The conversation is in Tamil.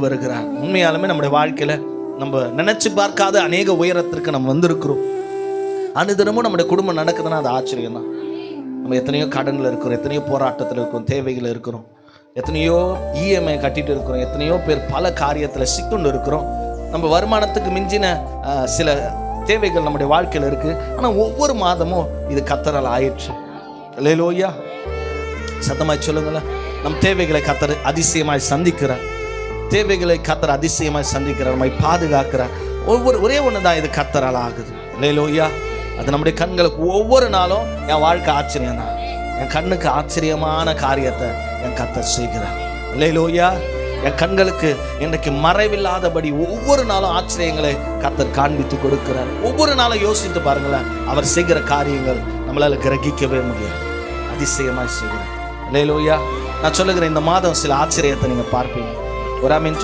வருகிறார். உண்மையாலுமே நம்முடைய வாழ்க்கையில நம்ம நினைச்சு பார்க்காத அநேக உயரத்திற்கு நம்ம வந்திருக்கிறோம். அனுதினமும் நம்முடைய குடும்பம் நடக்குதுன்னா அது ஆச்சரியம் தான். நம்ம எத்தனையோ கடனில் இருக்கிறோம், எத்தனையோ போராட்டத்தில் இருக்கிறோம், தேவைகள் இருக்கிறோம், எத்தனையோ இஎம்ஐ கட்டிட்டு இருக்கிறோம், எத்தனையோ பேர் பல காரியத்தில் சிக்கொண்டு இருக்கிறோம். நம்ம வருமானத்துக்கு மிஞ்சின சில தேவைகள் நம்முடைய வாழ்க்கையில் இருக்குது. ஆனால் ஒவ்வொரு மாதமும் இது கர்த்தரால் ஆயிடுச்சு. அல்லேலூயா, சத்தமாய் சொல்லுங்களேன். நம் தேவைகளை கர்த்தர் அதிசயமாய் சந்திக்கிறார். தேவைகளை கர்த்தர் அதிசயமாய் சந்திக்கிறார், நம்மை பாதுகாக்கிறார். ஒரே ஒன்று தான் இது கர்த்தரால் ஆகுது. அல்லேலூயா, அது நம்முடைய கண்களுக்கு ஒவ்வொரு நாளும் என் வாழ்க்கை ஆச்சரியம் தான். என் கண்ணுக்கு ஆச்சரியமான காரியத்தை என் கர்த்தர் செய்கிறார். அல்லேலூயா, என் கண்களுக்கு இன்றைக்கு மறைவில்லாதபடி ஒவ்வொரு நாளும் ஆச்சரியங்களை கர்த்தர் காண்பித்து கொடுக்கிறார். ஒவ்வொரு நாளும் யோசித்து பாருங்களேன், அவர் செய்கிற காரியங்கள் நம்மளால் கிரகிக்கவே முடியாது. அதிசயமாய் செய்கிறார். அல்லேலூயா, நான் சொல்லுகிறேன், இந்த மாதம் சில ஆச்சரியத்தை நீங்கள் பார்ப்பீங்க. ஒரு ஆமீன்.